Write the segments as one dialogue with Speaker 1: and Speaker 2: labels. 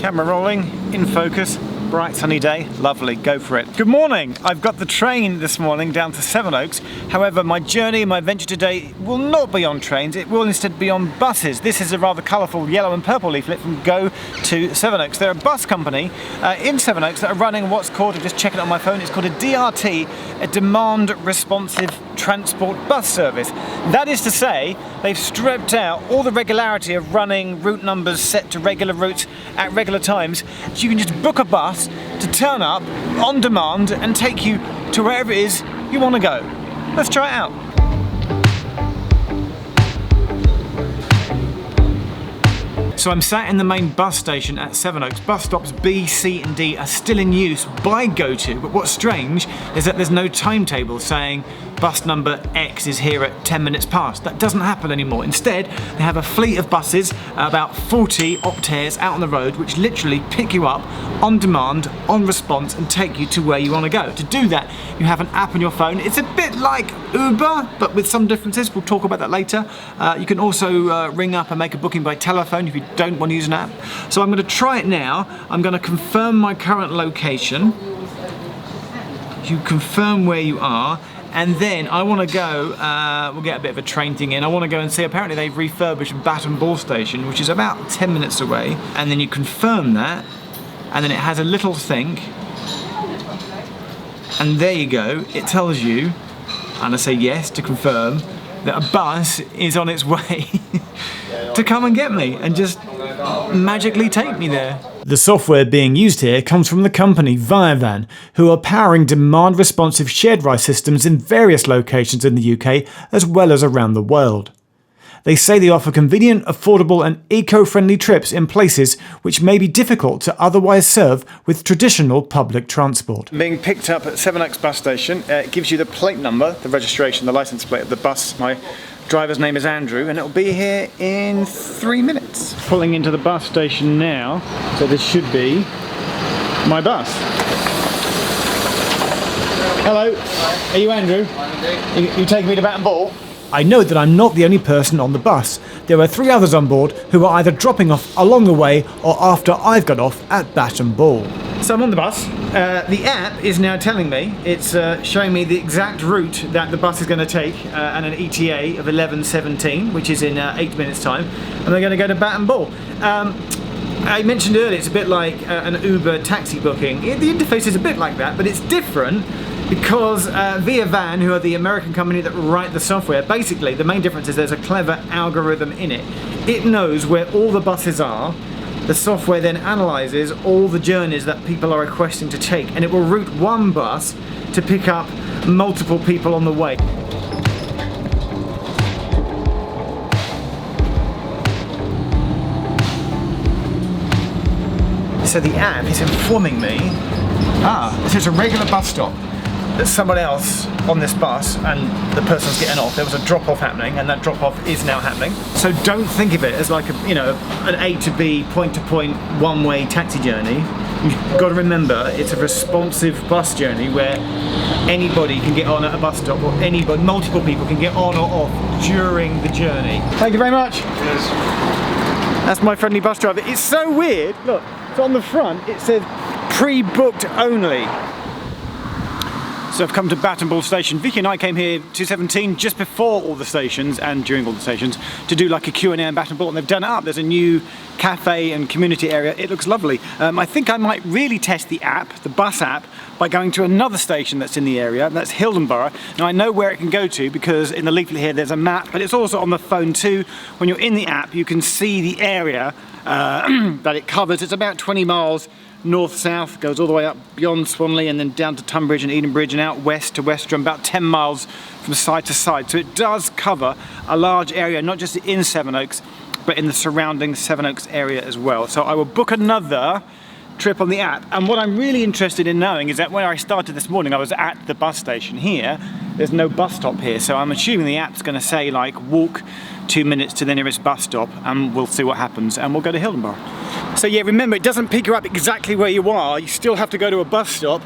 Speaker 1: Camera rolling, in focus, bright sunny day, lovely, go for it. Good morning, I've got the train this morning down to Sevenoaks. However, my journey, my adventure today will not be on trains, it will instead be on buses. This is a rather colourful yellow and purple leaflet from Go to Sevenoaks. They're a bus company in Sevenoaks that are running what's called, I'm just checking it on my phone, it's called a DRT, a Demand Responsive Transport Bus Service. That is to say, they've stripped out all the regularity of running route numbers set to regular routes at regular times, so you can just book a bus to turn up on demand and take you to wherever it is you want to go. Let's try it out. So I'm sat in the main bus station at Sevenoaks. Bus stops B, C and D are still in use by GoTo, but what's strange is that there's no timetable saying bus number X is here at 10 minutes past. That doesn't happen anymore. Instead, they have a fleet of buses, about 40 Optares out on the road, which literally pick you up on demand, on response, and take you to where you want to go. To do that, you have an app on your phone. It's a bit like Uber, but with some differences. We'll talk about that later. You can also ring up and make a booking by telephone if you don't want to use an app. So I'm going to try it now. I'm going to confirm my current location. You confirm where you are. And then I want to go, we'll get a bit of a train thing in, I want to go and see, apparently they've refurbished Batton Ball Station, which is about 10 minutes away, and then you confirm that, and then it has a little thing, and there you go, it tells you, and I say yes to confirm, that a bus is on its way to come and get me, and just magically take me there. The software being used here comes from the company Viavan, who are powering demand-responsive shared ride systems in various locations in the UK as well as around the world. They say they offer convenient, affordable and eco-friendly trips in places which may be difficult to otherwise serve with traditional public transport. Being picked up at Sevenoaks bus station, it gives you the plate number, the registration, the licence plate of the bus. My driver's name is Andrew and it'll be here in 3 minutes. Pulling into the bus station now, so this should be my bus. Hello, are you Andrew? You taking me to Batton Ball? I know that I'm not the only person on the bus. There are 3 others on board who are either dropping off along the way or after I've got off at Batton Ball. So I'm on the bus. The app is now telling me, it's showing me the exact route that the bus is going to take and an ETA of 11:17, which is in 8 minutes time, and they're going to go to Batton Ball. I mentioned earlier it's a bit like an Uber taxi booking. The interface is a bit like that, but it's different because Viavan, who are the American company that write the software, basically the main difference is there's a clever algorithm in it. It knows where all the buses are. The software then analyses all the journeys that people are requesting to take, and it will route one bus to pick up multiple people on the way. So the app is informing me, this is a regular bus stop. There's someone else on this bus and the person's getting off. There was a drop-off happening and that drop-off is now happening. So don't think of it as like an A to B, point-to-point, one-way taxi journey. You've got to remember it's a responsive bus journey where anybody can get on at a bus stop, or multiple people can get on or off during the journey. Thank you very much. Cheers. That's my friendly bus driver. It's so weird. Look, so on the front it says pre-booked only. So I've come to Batton Ball Station. Vicky and I came here 2:17 just before all the stations and during all the stations to do like a Q&A in Batton Ball, and they've done it up. There's a new cafe and community area. It looks lovely. I think I might really test the app, the bus app, by going to another station that's in the area, and that's Hildenborough. Now I know where it can go to because in the leaflet here there's a map, but it's also on the phone too. When you're in the app you can see the area that it covers. It's about 20 miles north-south, goes all the way up beyond Swanley and then down to Tunbridge and Edenbridge and out west to Westerham, about 10 miles from side to side. So it does cover a large area, not just in Sevenoaks, but in the surrounding Sevenoaks area as well. So I will book another trip on the app. And what I'm really interested in knowing is that when I started this morning, I was at the bus station here. There's no bus stop here, so I'm assuming the app's going to say like walk 2 minutes to the nearest bus stop, and we'll see what happens, and we'll go to Hildenborough. So yeah, remember, it doesn't pick you up exactly where you are. You still have to go to a bus stop.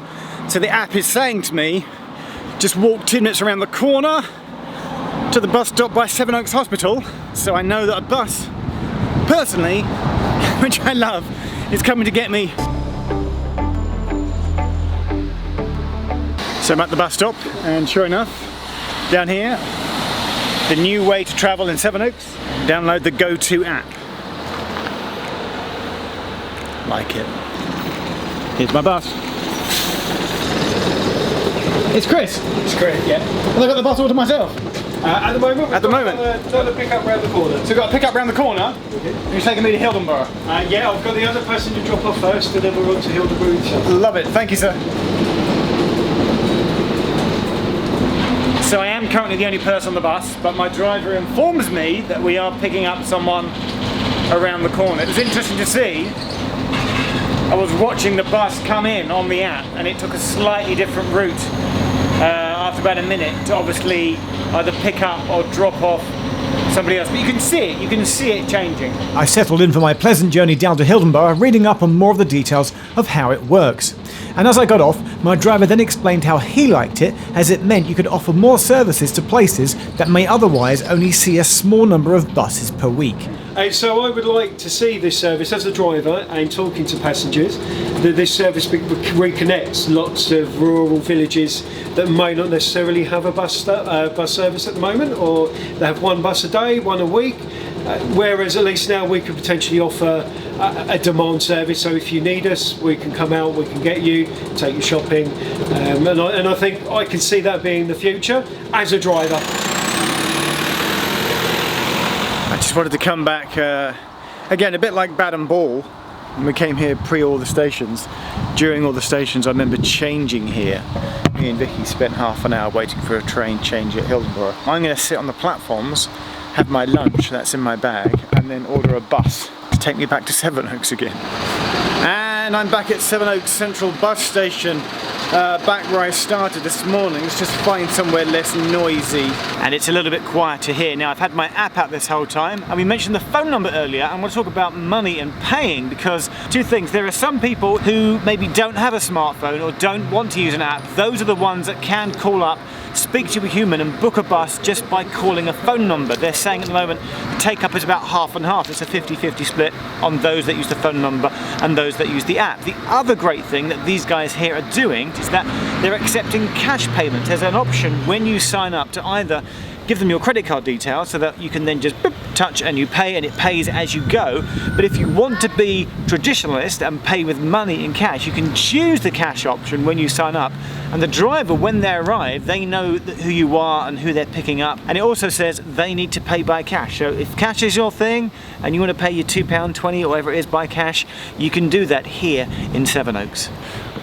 Speaker 1: So the app is saying to me, just walk 2 minutes around the corner to the bus stop by Sevenoaks Hospital. So I know that a bus, personally, which I love, is coming to get me. So I'm at the bus stop, and sure enough, down here, the new way to travel in Sevenoaks, download the Go2 app. Like it. Here's my bus. It's Chris.
Speaker 2: It's great, yeah.
Speaker 1: Have I got the bus all to myself?
Speaker 2: At the moment?
Speaker 1: At the moment.
Speaker 2: Got to pick up round the corner.
Speaker 1: So we've got to pick up round the corner. Okay. You're taking me to Hildenborough.
Speaker 2: Yeah, I've got the other person to drop off first, and then we're on to Hildenborough.
Speaker 1: Love it. Thank you, sir. So I am currently the only person on the bus, but my driver informs me that we are picking up someone around the corner. It was interesting to see. I was watching the bus come in on the app, and it took a slightly different route after about a minute to obviously either pick up or drop off somebody else. But you can see it changing.
Speaker 3: I settled in for my pleasant journey down to Hildenborough, reading up on more of the details of how it works. And as I got off, my driver then explained how he liked it, as it meant you could offer more services to places that may otherwise only see a small number of buses per week.
Speaker 2: So I would like to see this service as a driver and talking to passengers, that this service reconnects lots of rural villages that may not necessarily have a bus service at the moment, or they have one bus a day, one a week, whereas at least now we could potentially offer a demand service. So if you need us, we can come out, we can get you, take you shopping, and I think I can see that being the future as a driver.
Speaker 1: I just wanted to come back, again, a bit like Baden Ball. When we came here pre all the stations. During all the stations I remember changing here. Me and Vicky spent half an hour waiting for a train change at Hildenborough. I'm going to sit on the platforms, have my lunch, that's in my bag, and then order a bus to take me back to Sevenoaks again. And I'm back at Sevenoaks Central Bus Station, back where I started this morning. Let's just find somewhere less noisy. And it's a little bit quieter here. Now, I've had my app out this whole time, and we mentioned the phone number earlier. I want to talk about money and paying, because two things. There are some people who maybe don't have a smartphone or don't want to use an app. Those are the ones that can call up, speak to a human and book a bus just by calling a phone number. They're saying at the moment the take up is about half and half. It's a 50-50 split on those that use the phone number and those that use the app. The other great thing that these guys here are doing is that they're accepting cash payment. There's an option when you sign up to either give them your credit card details so that you can then just boop, touch and you pay, and it pays as you go. But if you want to be traditionalist and pay with money in cash, you can choose the cash option when you sign up. And the driver, when they arrive, they know who you are and who they're picking up. And it also says they need to pay by cash. So if cash is your thing and you want to pay your £2.20 or whatever it is by cash, you can do that here in Sevenoaks.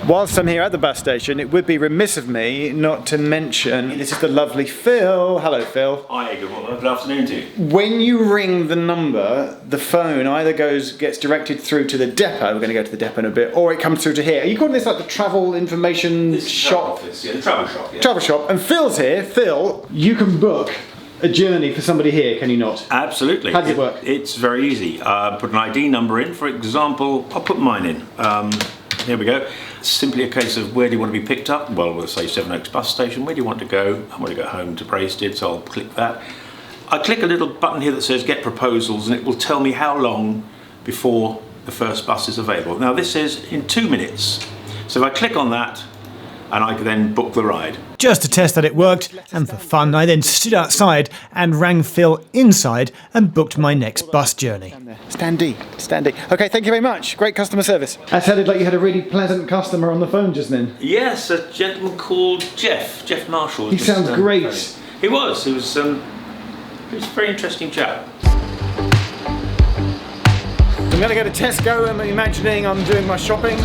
Speaker 1: Whilst I'm here at the bus station, it would be remiss of me not to mention, this is the lovely Phil. Hello, Phil.
Speaker 4: Hi, good morning. Good afternoon to you.
Speaker 1: When you ring the number, the phone either gets directed through to the depot, we're going to go to the depot in a bit, or it comes through to here. Are you calling this like the travel information shop?
Speaker 4: Office, yeah, the travel shop. Yeah.
Speaker 1: Travel shop. And Phil's here. Phil, you can book a journey for somebody here, can you not?
Speaker 4: Absolutely.
Speaker 1: How does it work?
Speaker 4: It's very easy. Put an ID number in. For example, I'll put mine in. Here we go. It's simply a case of where do you want to be picked up? Well, we'll say Sevenoaks bus station. Where do you want to go? I want to go home to Braisted, so I'll click that. I click a little button here that says get proposals, and it will tell me how long before the first bus is available. Now this is in 2 minutes. So if I click on that, and I can then book the ride.
Speaker 3: Just to test that it worked, and for fun, I then stood outside and rang Phil inside and booked my next bus journey.
Speaker 1: Standy. Okay, thank you very much. Great customer service. That sounded like you had a really pleasant customer on the phone just then.
Speaker 4: Yes, a gentleman called Jeff Marshall.
Speaker 1: He sounds great.
Speaker 4: He was a very interesting chap.
Speaker 1: I'm going to go to Tesco. I'm imagining I'm doing my shopping.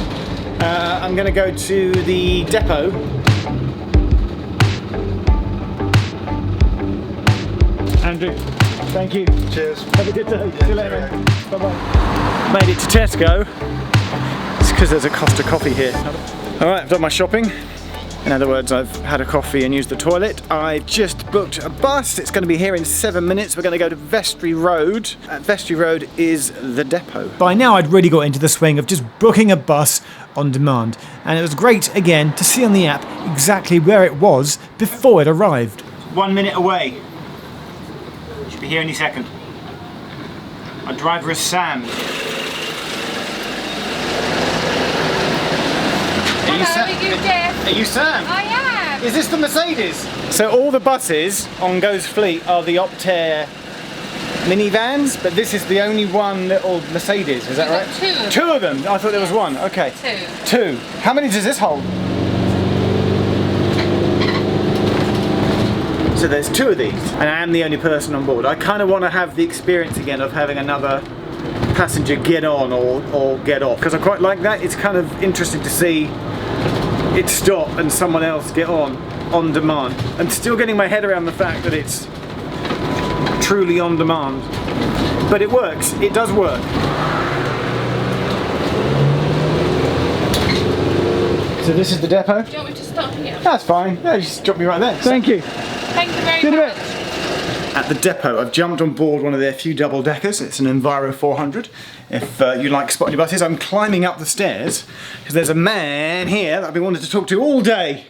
Speaker 1: I'm going to go to the depot. Andrew, thank you. Cheers. Have a good day. See you later, mate. Bye-bye. Made it to Tesco. It's because there's a Costa coffee here. Alright, I've done my shopping. In other words, I've had a coffee and used the toilet. I've just booked a bus. It's going to be here in 7 minutes. We're going to go to Vestry Road. At Vestry Road is the depot.
Speaker 3: By now I'd really got into the swing of just booking a bus on demand, and it was great again to see on the app exactly where it was before it arrived.
Speaker 1: 1 minute away. Should be here any second. Our driver is Sam. Are you Sam?
Speaker 5: I am.
Speaker 1: Is this the Mercedes? So all the buses on Go's fleet are the Optare minivans, but this is the only one little Mercedes, is that right?
Speaker 5: Two of them.
Speaker 1: Two of them? I thought there was one, okay. Two. How many does this hold? So there's two of these, and I am the only person on board. I kind of want to have the experience again of having another passenger get on or get off, because I quite like that. It's kind of interesting to see it stop and someone else get on demand. I'm still getting my head around the fact that it's truly on demand, but it works. It does work. So this is the depot.
Speaker 5: Do you want me to stop here?
Speaker 1: That's fine. Yeah, you just drop me right there. Thank you.
Speaker 5: Thank you very much.
Speaker 1: At the depot, I've jumped on board one of their few double deckers. It's an Enviro 400. If you like spotting your buses, I'm climbing up the stairs because there's a man here that I've been wanting to talk to all day.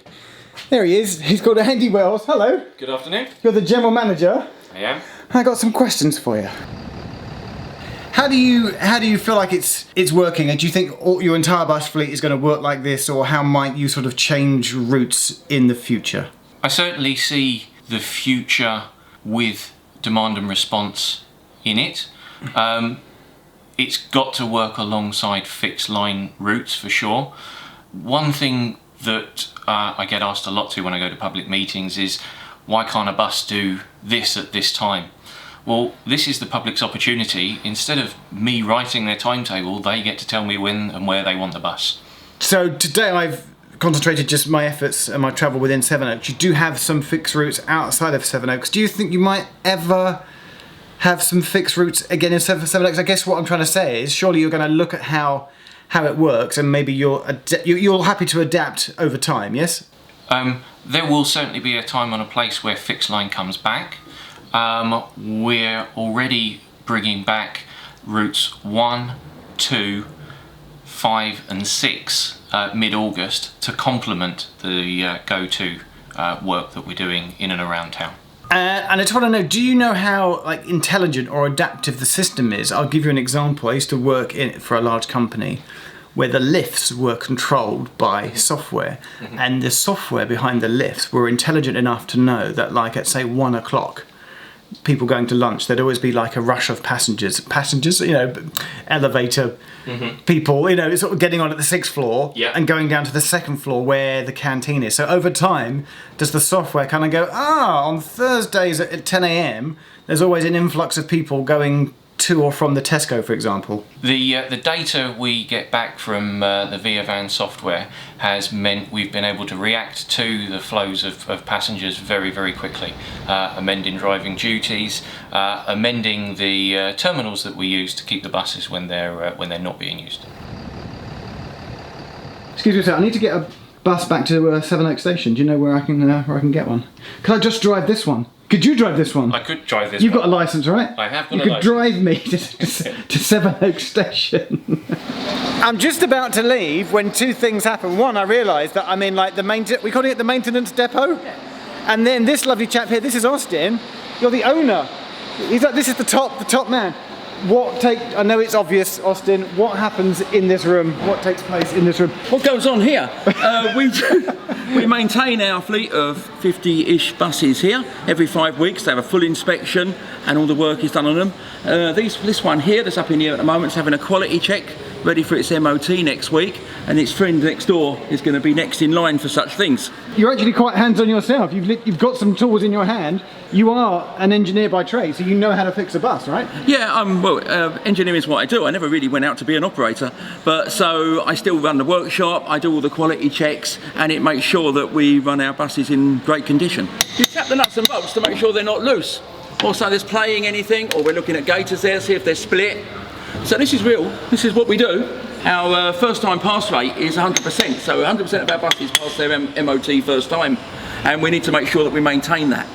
Speaker 1: There he is. He's called Andy Wells. Hello.
Speaker 6: Good afternoon.
Speaker 1: You're the general manager.
Speaker 6: I am.
Speaker 1: I got some questions for you. How do you feel like it's working? And do you think your entire bus fleet is going to work like this, or how might you sort of change routes in the future?
Speaker 6: I certainly see the future with demand and response in it. It's got to work alongside fixed line routes for sure. One thing that I get asked a lot to when I go to public meetings is, why can't a bus do this at this time? Well, this is the public's opportunity. Instead of me writing their timetable, they get to tell me when and where they want the bus.
Speaker 1: So today I've concentrated just my efforts and my travel within Sevenoaks. You do have some fixed routes outside of Sevenoaks. Do you think you might ever have some fixed routes again in Sevenoaks? I guess what I'm trying to say is, surely you're going to look at how it works, and maybe you're happy to adapt over time, yes?
Speaker 6: There will certainly be a time and a place where fixed line comes back. We're already bringing back routes 1, 2, 5 and 6 mid-August to complement the go-to work that we're doing in and around town.
Speaker 1: And I just want to know, do you know how intelligent or adaptive the system is? I'll give you an example. I used to work for a large company where the lifts were controlled by software, and the software behind the lifts were intelligent enough to know that, at say 1 o'clock, people going to lunch, there'd always be a rush of passengers, elevator people, sort of getting on at the 6th floor and going down to the 2nd floor where the canteen is. So over time, does the software kind of go, on Thursdays at 10 a.m, there's always an influx of people going to or from the Tesco, for example?
Speaker 6: The data we get back from the ViaVan software has meant we've been able to react to the flows of passengers very, very quickly, amending driving duties, amending the terminals that we use to keep the buses when they're not being used.
Speaker 1: Excuse me, sir. I need to get a bus back to Sevenoaks Station. Do you know where I can get one? Could I just drive this one? Could you drive this one?
Speaker 6: I could drive this
Speaker 1: You've
Speaker 6: one.
Speaker 1: got a licence, right?
Speaker 6: I have got a
Speaker 1: You could
Speaker 6: licence.
Speaker 1: drive me to Sevenoaks Station. I'm just about to leave when two things happen. One, I realised that I'm in we're calling it the maintenance depot. And then this lovely chap here, this is Austin. You're the owner. This is the top man. I know it's obvious, Austin, what happens in this room? What takes place in this room?
Speaker 7: What goes on here? We maintain our fleet of 50-ish buses here. Every 5 weeks they have a full inspection and all the work is done on them. This one here that's up in here at the moment is having a quality check, ready for its MOT next week, and its friend next door is going to be next in line for such things.
Speaker 1: You're actually quite hands-on yourself. You've got some tools in your hand. You are an engineer by trade, so you know how to fix a bus, right?
Speaker 7: Yeah, engineering is what I do. I never really went out to be an operator, but so I still run the workshop, I do all the quality checks, and it makes sure that we run our buses in great condition. You tap the nuts and bolts to make sure they're not loose. Also, there's playing anything, or we're looking at gaiters there, see if they're split. So this is real, this is what we do. Our first time pass rate is 100%, so 100% of our buses pass their MOT first time, and we need to make sure that we maintain that.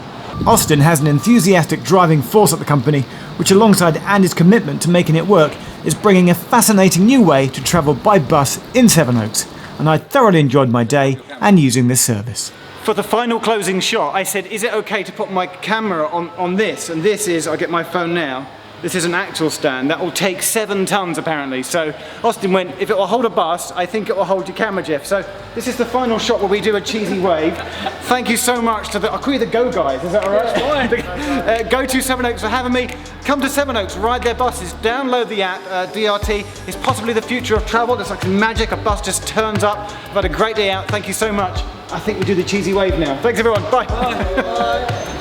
Speaker 3: Austin has an enthusiastic driving force at the company, which alongside Andy's commitment to making it work, is bringing a fascinating new way to travel by bus in Sevenoaks, and I thoroughly enjoyed my day and using this service.
Speaker 1: For the final closing shot, I said, is it okay to put my camera on this? And this is, I'll get my phone now, This is an actual stand that will take 7 tons apparently. So Austin went, if it will hold a bus, I think it will hold your camera, Jeff. So this is the final shot where we do a cheesy wave. Thank you so much to the, I'll call you the Go guys, is that all right? Go to Sevenoaks for having me. Come to Sevenoaks, ride their buses, download the app, DRT. It's possibly the future of travel. It's like magic, a bus just turns up. I've had a great day out, thank you so much. I think we do the cheesy wave now. Thanks everyone, bye. Bye.